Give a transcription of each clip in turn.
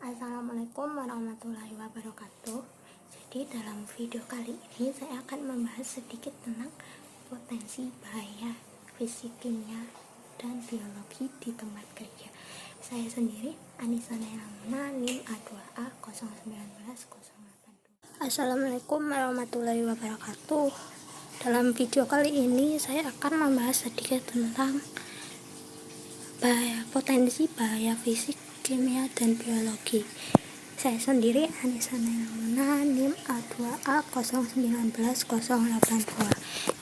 Assalamualaikum warahmatullahi wabarakatuh. Jadi dalam video kali ini saya akan membahas sedikit tentang potensi bahaya fisik, kimia, dan biologi di tempat kerja. Saya sendiri Anissa Nailamuna, NIM A2A 019 Assalamualaikum warahmatullahi wabarakatuh. Dalam video kali ini saya akan membahas sedikit tentang potensi bahaya fisik, kimia, dan biologi. Saya sendiri Anissa Nailamuna, NIM A2A 019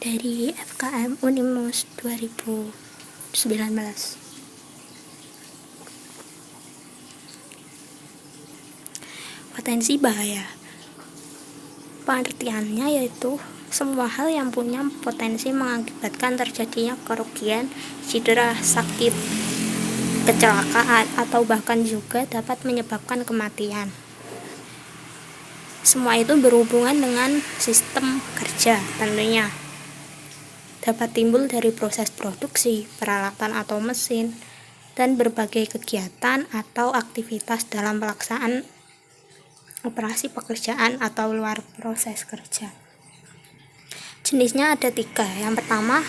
dari FKM Unimus 2019. Potensi bahaya, pengertiannya yaitu semua hal yang punya potensi mengakibatkan terjadinya kerugian, cedera, sakit, kecelakaan, atau bahkan juga dapat menyebabkan kematian. Semua itu berhubungan dengan sistem kerja tentunya. Dapat timbul dari proses produksi, peralatan atau mesin, dan berbagai kegiatan atau aktivitas dalam pelaksanaan operasi pekerjaan atau luar proses kerja. Jenisnya ada 3. Yang pertama,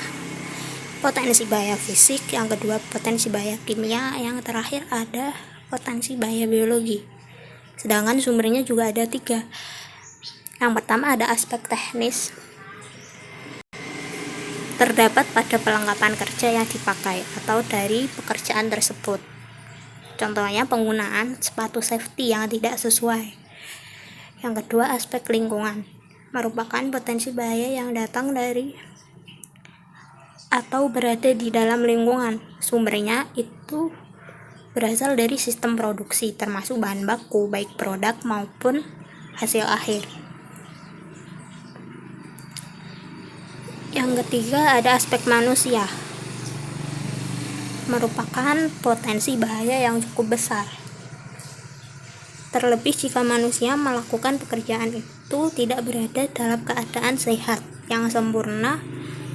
potensi bahaya fisik. Yang kedua, potensi bahaya kimia. Yang terakhir ada potensi bahaya biologi. Sedangkan sumbernya juga ada 3. Yang pertama ada aspek teknis, terdapat pada perlengkapan kerja yang dipakai atau dari pekerjaan tersebut. Contohnya penggunaan sepatu safety yang tidak sesuai. Yang kedua, aspek lingkungan, merupakan potensi bahaya yang datang dari atau berada di dalam lingkungan. Sumbernya itu berasal dari sistem produksi, termasuk bahan baku, baik produk maupun hasil akhir. Yang ketiga ada aspek manusia, merupakan potensi bahaya yang cukup besar. Terlebih jika manusia melakukan pekerjaan itu tidak berada dalam keadaan sehat yang sempurna,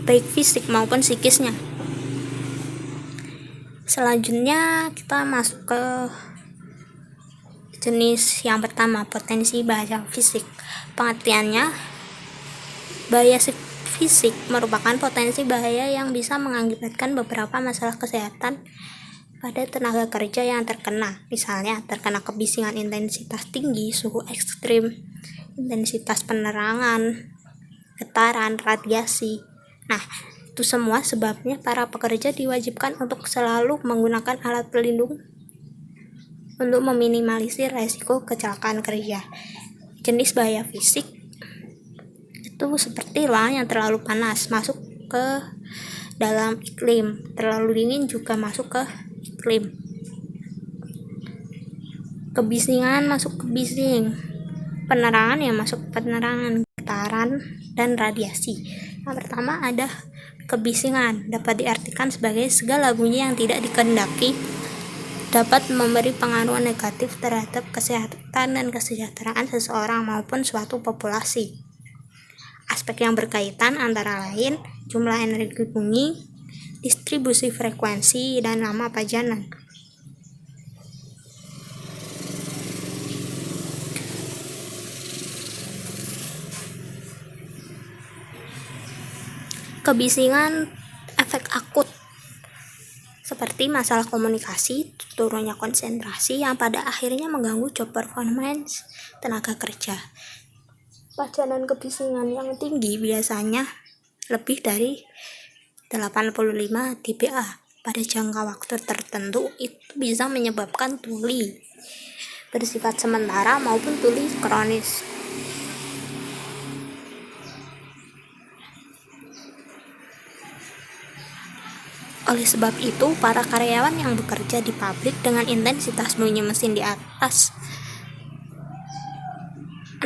baik fisik maupun psikisnya. Selanjutnya kita masuk ke jenis yang pertama, potensi bahaya fisik. Pengertiannya, bahaya fisik merupakan potensi bahaya yang bisa mengakibatkan beberapa masalah kesehatan pada tenaga kerja yang terkena. Misalnya terkena kebisingan intensitas tinggi, suhu ekstrim, intensitas penerangan, getaran, radiasi. Nah, itu semua sebabnya para pekerja diwajibkan untuk selalu menggunakan alat pelindung untuk meminimalisir resiko kecelakaan kerja. Jenis bahaya fisik itu seperti ruangan yang terlalu panas masuk ke dalam iklim, terlalu dingin juga masuk ke iklim. Kebisingan masuk ke bising, penerangan yang masuk ke penerangan, getaran, dan radiasi. Yang pertama ada kebisingan, dapat diartikan sebagai segala bunyi yang tidak dikehendaki dapat memberi pengaruh negatif terhadap kesehatan dan kesejahteraan seseorang maupun suatu populasi. Aspek yang berkaitan antara lain jumlah energi bunyi, distribusi frekuensi, dan lama pajanan. Kebisingan efek akut seperti masalah komunikasi, turunnya konsentrasi yang pada akhirnya mengganggu job performance tenaga kerja. Pajanan kebisingan yang tinggi biasanya lebih dari 85 dBA pada jangka waktu tertentu itu bisa menyebabkan tuli bersifat sementara maupun tuli kronis. Oleh sebab itu, para karyawan yang bekerja di pabrik dengan intensitas bunyi mesin di atas 60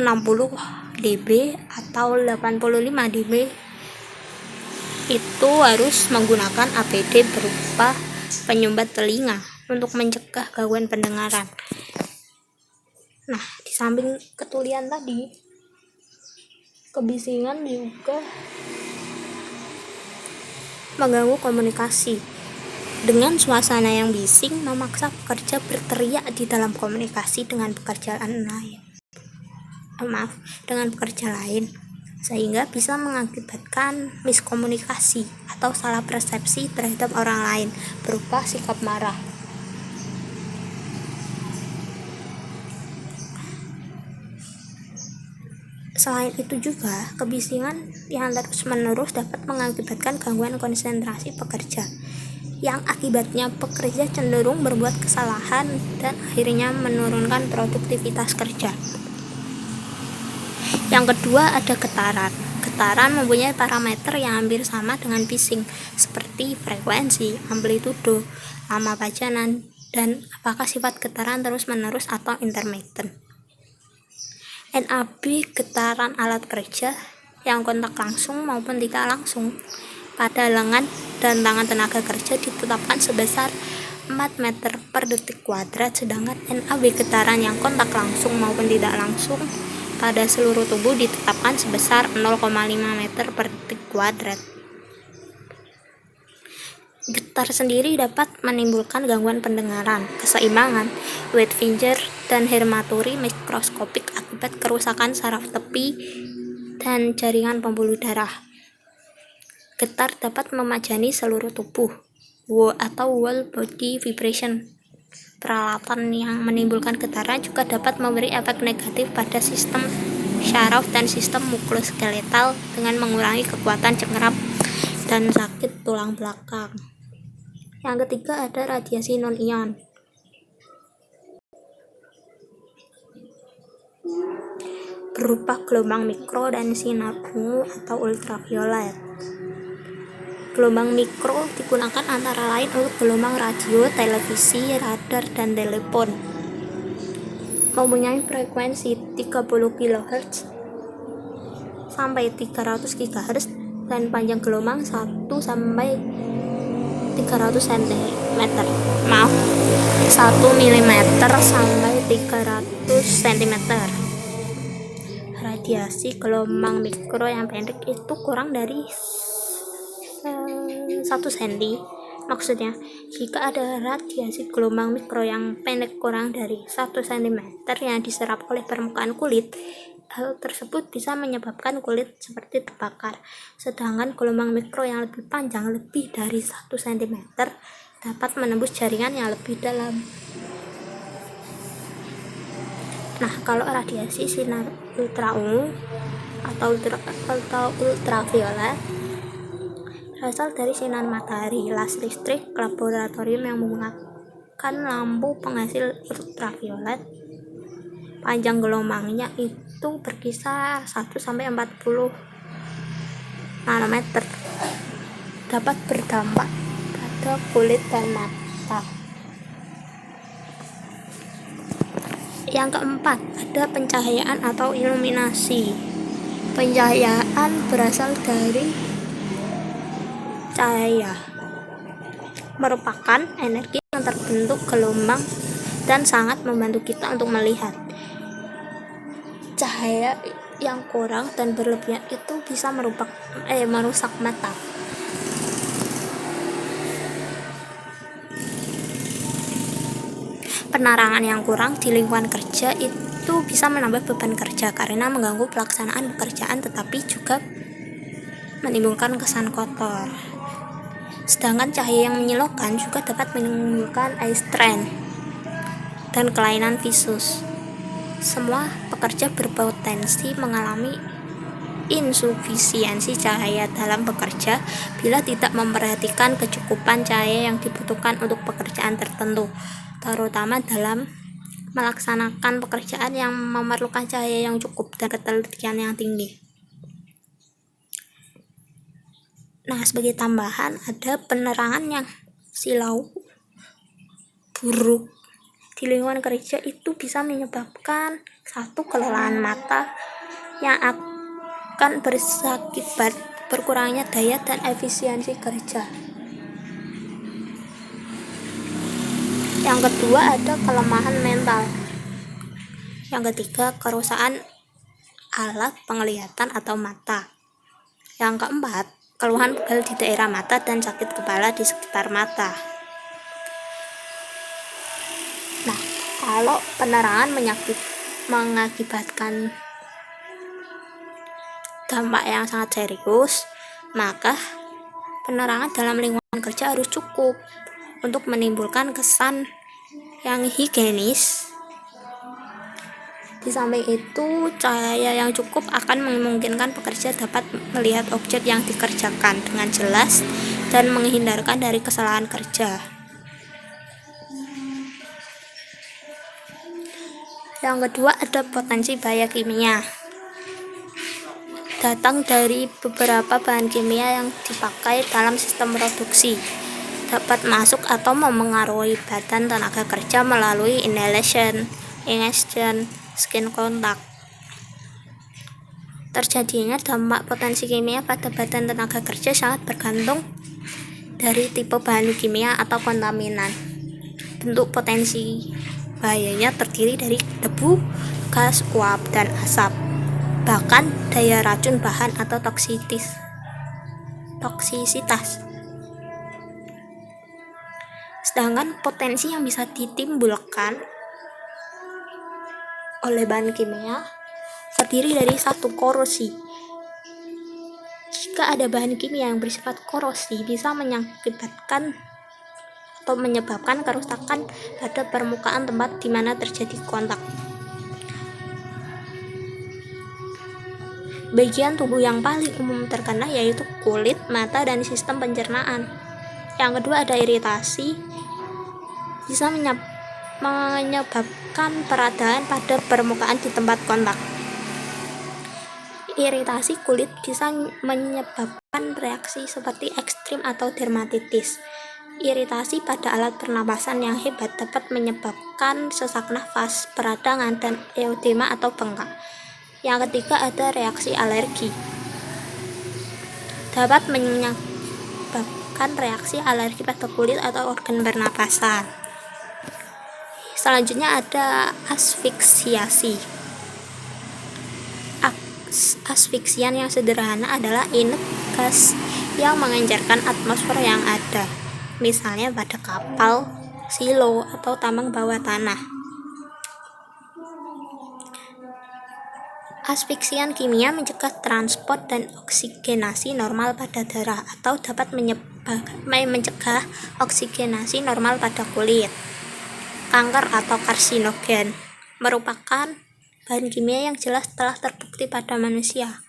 dB atau 85 dB itu harus menggunakan APD berupa penyumbat telinga untuk mencegah gangguan pendengaran. Nah, di samping ketulian tadi, kebisingan juga mengganggu komunikasi. Dengan suasana yang bising memaksa pekerja berteriak di dalam komunikasi dengan pekerjaan lain. Dengan pekerja lain, sehingga bisa mengakibatkan miskomunikasi atau salah persepsi terhadap orang lain berupa sikap marah. Selain itu juga, kebisingan yang terus-menerus dapat mengakibatkan gangguan konsentrasi pekerja, yang akibatnya pekerja cenderung berbuat kesalahan dan akhirnya menurunkan produktivitas kerja. Yang kedua ada getaran. Getaran mempunyai parameter yang hampir sama dengan bising, seperti frekuensi, amplitudo, lama pajanan, dan apakah sifat getaran terus-menerus atau intermittent. NAB getaran alat kerja yang kontak langsung maupun tidak langsung pada lengan dan tangan tenaga kerja ditetapkan sebesar 4 meter per detik kuadrat, sedangkan NAB getaran yang kontak langsung maupun tidak langsung pada seluruh tubuh ditetapkan sebesar 0,5 meter per detik kuadrat. Getar sendiri dapat menimbulkan gangguan pendengaran, keseimbangan, wet finger, dan hematuri mikroskopik akibat kerusakan saraf tepi dan jaringan pembuluh darah. Getar dapat memajani seluruh tubuh atau whole body vibration. Peralatan yang menimbulkan getaran juga dapat memberi efek negatif pada sistem syaraf dan sistem muskuloskeletal dengan mengurangi kekuatan cengkram dan sakit tulang belakang. Yang ketiga ada radiasi non-ion. Berupa gelombang mikro dan sinar ungu atau ultraviolet. Gelombang mikro digunakan antara lain untuk gelombang radio, televisi, radar, dan telepon. Mempunyai frekuensi 30 kHz sampai 300 GHz dan panjang gelombang 1 sampai 300 cm. 1 mm sampai 300 cm. Radiasi gelombang mikro yang pendek itu kurang dari 1 cm. Maksudnya, jika ada radiasi gelombang mikro yang pendek kurang dari 1 cm yang diserap oleh permukaan kulit, hal tersebut bisa menyebabkan kulit seperti terbakar. Sedangkan gelombang mikro yang lebih panjang, lebih dari 1 cm, dapat menembus jaringan yang lebih dalam. Nah, kalau radiasi sinar ultra ungu atau ultraviolet berasal dari sinar matahari, las listrik laboratorium yang menggunakan lampu penghasil ultraviolet. Panjang gelombangnya itu berkisar 1 sampai 40 nanometer. Dapat berdampak pada kulit dan mata. Yang keempat, ada pencahayaan atau iluminasi. Pencahayaan berasal dari cahaya, merupakan energi yang terbentuk gelombang dan sangat membantu kita untuk melihat. Cahaya yang kurang dan berlebihan itu bisa merusak mata. Penerangan yang kurang di lingkungan kerja itu bisa menambah beban kerja karena mengganggu pelaksanaan pekerjaan, tetapi juga menimbulkan kesan kotor. Sedangkan cahaya yang menyilaukan juga dapat menimbulkan eye strain dan kelainan visus. Semua pekerja berpotensi mengalami insufisiensi cahaya dalam bekerja bila tidak memperhatikan kecukupan cahaya yang dibutuhkan untuk pekerjaan tertentu, terutama dalam melaksanakan pekerjaan yang memerlukan cahaya yang cukup dan ketelitian yang tinggi. Nah, sebagai tambahan ada penerangan yang silau buruk di lingkungan kerja itu bisa menyebabkan satu, kelelahan mata yang akan berakibat berkurangnya daya dan efisiensi kerja. Yang kedua ada kelemahan mental. Yang ketiga, kerusakan alat penglihatan atau mata. Yang keempat, keluhan pegal di daerah mata dan sakit kepala di sekitar mata. Kalau penerangan mengakibatkan dampak yang sangat serius, maka penerangan dalam lingkungan kerja harus cukup untuk menimbulkan kesan yang higienis. Di samping itu, cahaya yang cukup akan memungkinkan pekerja dapat melihat objek yang dikerjakan dengan jelas dan menghindarkan dari kesalahan kerja. Yang kedua, ada potensi bahaya kimia. Datang dari beberapa bahan kimia yang dipakai dalam sistem produksi, dapat masuk atau memengaruhi badan tenaga kerja melalui inhalation, ingestion, skin contact. Terjadinya dampak potensi kimia pada badan tenaga kerja sangat bergantung dari tipe bahan kimia atau kontaminan. Bentuk potensi bahayanya terdiri dari debu, gas, uap, dan asap. Bahkan daya racun bahan atau toksisitas. Sedangkan potensi yang bisa ditimbulkan oleh bahan kimia terdiri dari satu, korosi. Jika ada bahan kimia yang bersifat korosi, bisa mengakibatkan atau menyebabkan kerusakan pada permukaan tempat di mana terjadi kontak. Bagian tubuh yang paling umum terkena yaitu kulit, mata, dan sistem pencernaan. Yang kedua, ada iritasi, bisa menyebabkan peradaan pada permukaan di tempat kontak. Iritasi kulit bisa menyebabkan reaksi seperti ekstrim atau dermatitis. Iritasi pada alat pernapasan yang hebat dapat menyebabkan sesak nafas, peradangan, dan eudema atau bengkak. Yang ketiga, ada reaksi alergi. Dapat menyebabkan reaksi alergi pada kulit atau organ pernapasan. Selanjutnya ada asfiksiasi. Asfiksian yang sederhana adalah inut gas yang mengencerkan atmosfer yang ada, misalnya pada kapal, silo, atau tambang bawah tanah. Asfiksian kimia mencegah transport dan oksigenasi normal pada darah atau dapat mencegah oksigenasi normal pada kulit. Kanker atau karsinogen merupakan bahan kimia yang jelas telah terbukti pada manusia.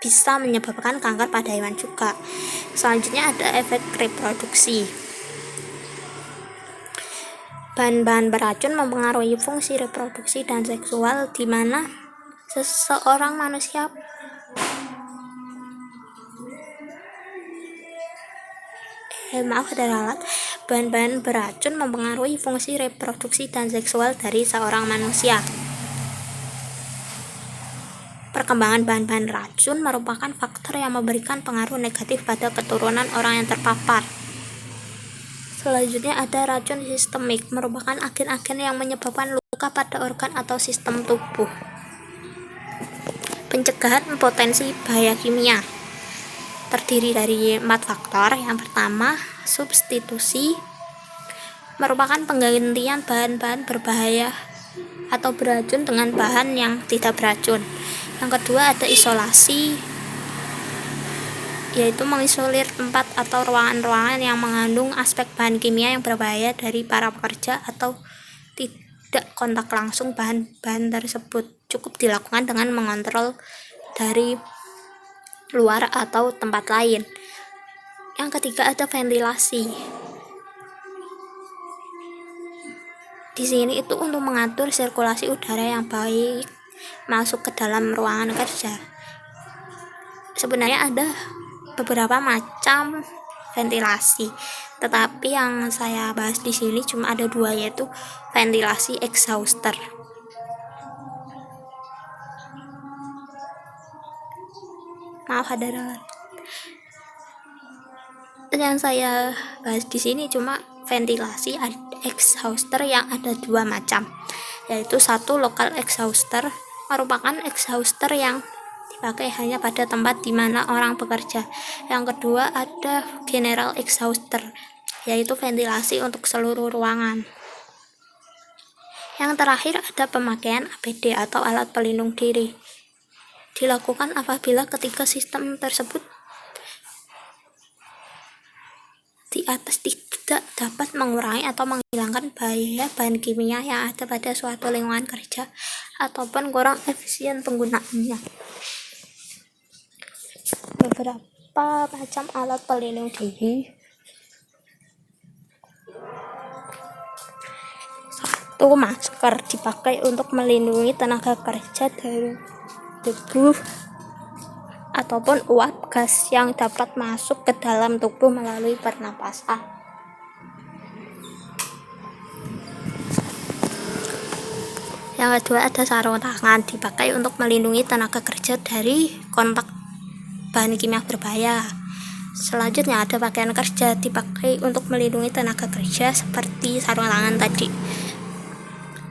Bisa menyebabkan kanker pada hewan juga. Selanjutnya ada efek reproduksi. Bahan-bahan beracun mempengaruhi fungsi reproduksi dan seksual di mana seseorang manusia bahan-bahan beracun mempengaruhi fungsi reproduksi dan seksual dari seorang manusia. Perkembangan bahan-bahan racun merupakan faktor yang memberikan pengaruh negatif pada keturunan orang yang terpapar. Selanjutnya ada racun sistemik, merupakan agen-agen yang menyebabkan luka pada organ atau sistem tubuh. Pencegahan potensi bahaya kimia terdiri dari 4 faktor. Yang pertama, substitusi, merupakan penggantian bahan-bahan berbahaya atau beracun dengan bahan yang tidak beracun. Yang kedua, ada isolasi, yaitu mengisolir tempat atau ruangan-ruangan yang mengandung aspek bahan kimia yang berbahaya dari para pekerja atau tidak kontak langsung bahan-bahan tersebut. Cukup dilakukan dengan mengontrol dari luar atau tempat lain. Yang ketiga, ada ventilasi. Di sini itu untuk mengatur sirkulasi udara yang baik masuk ke dalam ruangan kerja. Sebenarnya ada beberapa macam ventilasi, tetapi yang saya bahas di sini cuma ada 2, yaitu ventilasi exhauster. Yang saya bahas di sini cuma ventilasi exhauster yang ada 2 macam, yaitu 1, lokal exhauster, merupakan exhauster yang dipakai hanya pada tempat di mana orang bekerja. Yang kedua ada general exhauster, yaitu ventilasi untuk seluruh ruangan. Yang terakhir ada pemakaian APD atau alat pelindung diri. Dilakukan apabila ketiga sistem tersebut di atas tidak dapat mengurangi atau menghilangkan bahaya bahan kimia yang ada pada suatu lingkungan kerja ataupun kurang efisien penggunaannya. Beberapa macam alat pelindung diri. Satu, masker dipakai untuk melindungi tenaga kerja dari debu ataupun uap gas yang dapat masuk ke dalam tubuh melalui pernapasan. Yang kedua ada sarung tangan, dipakai untuk melindungi tenaga kerja dari kontak bahan kimia berbahaya. Selanjutnya ada pakaian kerja, dipakai untuk melindungi tenaga kerja seperti sarung tangan tadi.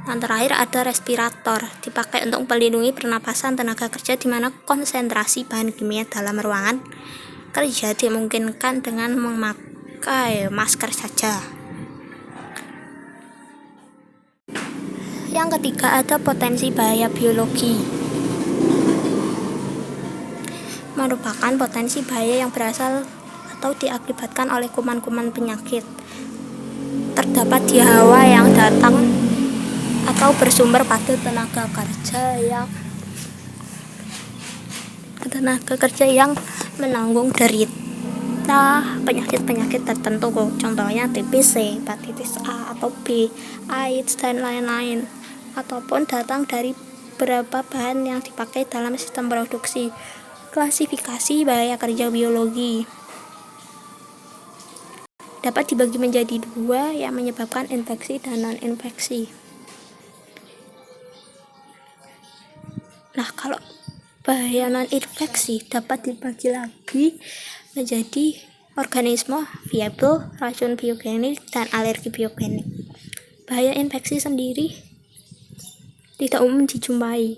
Yang terakhir ada respirator, dipakai untuk melindungi pernapasan tenaga kerja di mana konsentrasi bahan kimia dalam ruangan kerja dimungkinkan dengan memakai masker saja. Yang ketiga ada potensi bahaya biologi, merupakan potensi bahaya yang berasal atau diakibatkan oleh kuman-kuman penyakit terdapat di hawa yang datang atau bersumber pada tenaga kerja yang menanggung derita penyakit-penyakit tertentu, contohnya TBC, hepatitis A atau B, AIDS dan lain-lain, ataupun datang dari beberapa bahan yang dipakai dalam sistem produksi. Klasifikasi bahaya kerja biologi dapat dibagi menjadi dua, yang menyebabkan infeksi dan non-infeksi. Nah, kalau bahaya non-infeksi dapat dibagi lagi menjadi organisme viable, racun biogenik, dan alergi biogenik. Bahaya infeksi sendiri tidak umum dijumpai.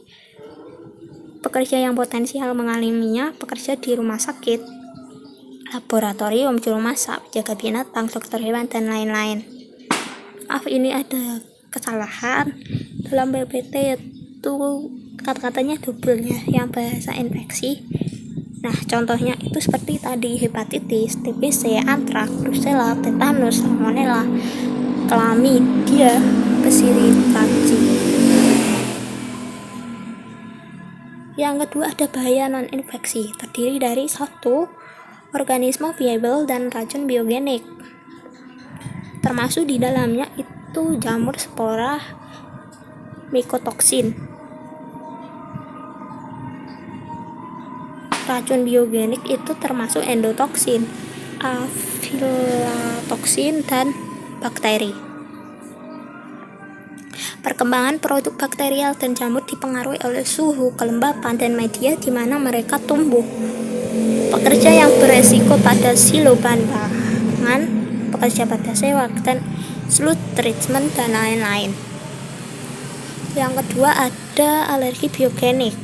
Pekerja yang potensial mengalaminya pekerja di rumah sakit, laboratorium, juru masak, jaga binatang, dokter hewan, dan lain-lain. Maaf, ini ada kesalahan dalam PPT, itu kata-katanya double ya, yang bahasa infeksi. Nah, contohnya itu seperti tadi, hepatitis, TBC, antrak, brucella, tetanus, salmonella, chlamydia, bacillaci. Yang kedua ada bahaya non-infeksi, terdiri dari 1. Organisme viable dan racun biogenik, termasuk di dalamnya itu jamur, spora, mikotoksin. Racun biogenik itu termasuk endotoksin, aflatoksin, dan bakteri. Perkembangan produk bakterial dan jamur dipengaruhi oleh suhu, kelembapan, dan media di mana mereka tumbuh. Pekerja yang beresiko pada silo bahan pangan, pekerja pada sewak, dan sludge treatment, dan lain-lain. Yang kedua ada alergi biogenik.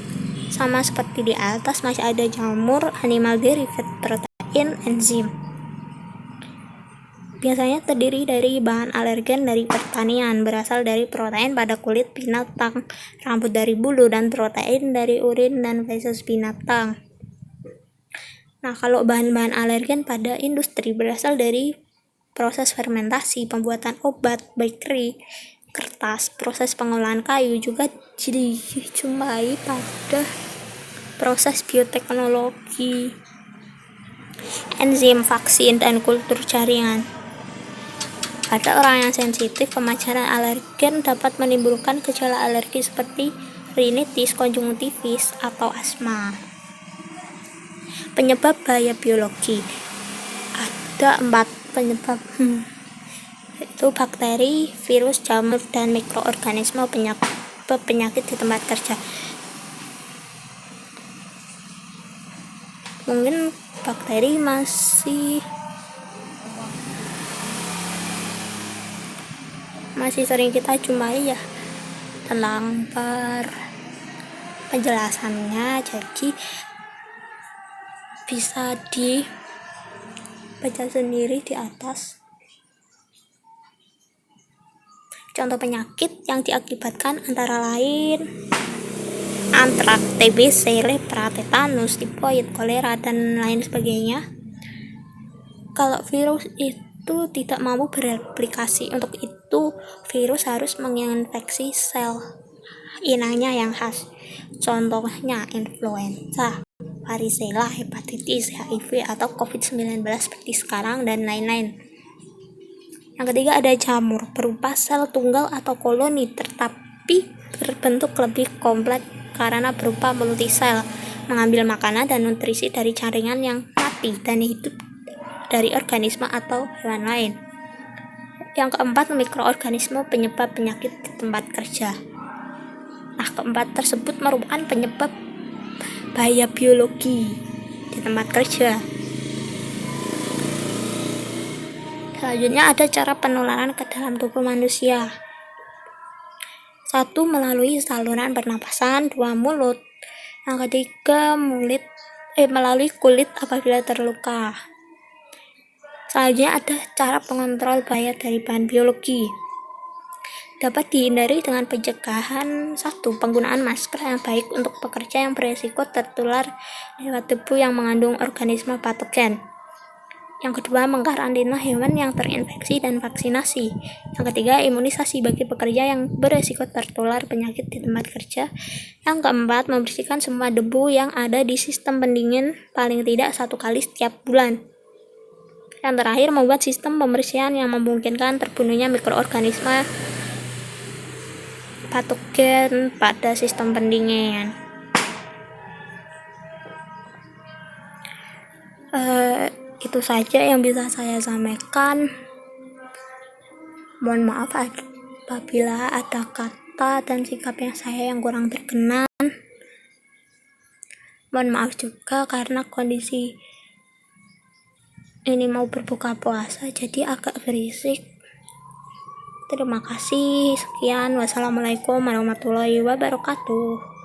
Sama seperti di atas, masih ada jamur, animal derivated, protein, enzim. Biasanya terdiri dari bahan alergen dari pertanian, berasal dari protein pada kulit binatang, rambut dari bulu, dan protein dari urin dan feses binatang. Nah, kalau bahan-bahan alergen pada industri berasal dari proses fermentasi, pembuatan obat, bakery, kertas, proses pengolahan kayu, juga dijumpai pada proses bioteknologi, enzim, vaksin, dan kultur jaringan. Pada orang yang sensitif, pemacaran alergen dapat menimbulkan gejala alergi seperti rinitis, konjungtivis, atau asma. Penyebab bahaya biologi ada 4 penyebab, yaitu bakteri, virus, jamur, dan mikroorganisme penyakit di tempat kerja. Mungkin bakteri masih sering kita jumpai ya, terlantar, penjelasannya, jadi bisa dibaca sendiri di atas. Contoh penyakit yang diakibatkan antara lain antrak, TBC, lepra, tetanus, tifoid, kolera, dan lain sebagainya. Kalau virus itu tidak mampu bereplikasi, untuk itu virus harus menginfeksi sel inangnya yang khas. Contohnya influenza, varicella, hepatitis, HIV, atau COVID-19 seperti sekarang, dan lain-lain. Yang ketiga ada jamur, berupa sel tunggal atau koloni, tetapi berbentuk lebih kompleks karena berupa multisel, mengambil makanan dan nutrisi dari jaringan yang mati dan hidup dari organisme atau hewan lain. Yang keempat, mikroorganisme penyebab penyakit di tempat kerja. Nah, keempat tersebut merupakan penyebab bahaya biologi di tempat kerja. Selanjutnya ada cara penularan ke dalam tubuh manusia. 1. Melalui saluran pernapasan. 2. Mulut. Yang ketiga melalui kulit apabila terluka. Selanjutnya ada cara pengontrol bahaya dari bahan biologi. Dapat dihindari dengan pencegahan. 1. Penggunaan masker yang baik untuk pekerja yang beresiko tertular lewat debu yang mengandung organisme patogen. Yang kedua, mengkarantina hewan yang terinfeksi dan vaksinasi. Yang ketiga, imunisasi bagi pekerja yang beresiko tertular penyakit di tempat kerja. Yang keempat, membersihkan semua debu yang ada di sistem pendingin paling tidak 1 kali setiap bulan. Yang terakhir, membuat sistem pembersihan yang memungkinkan terbunuhnya mikroorganisme patogen pada sistem pendingin. Itu saja yang bisa saya sampaikan. Mohon maaf apabila ada kata dan sikap saya yang kurang berkenan. Mohon maaf juga karena kondisi ini mau berbuka puasa jadi agak berisik. Terima kasih. Sekian. Wassalamualaikum warahmatullahi wabarakatuh.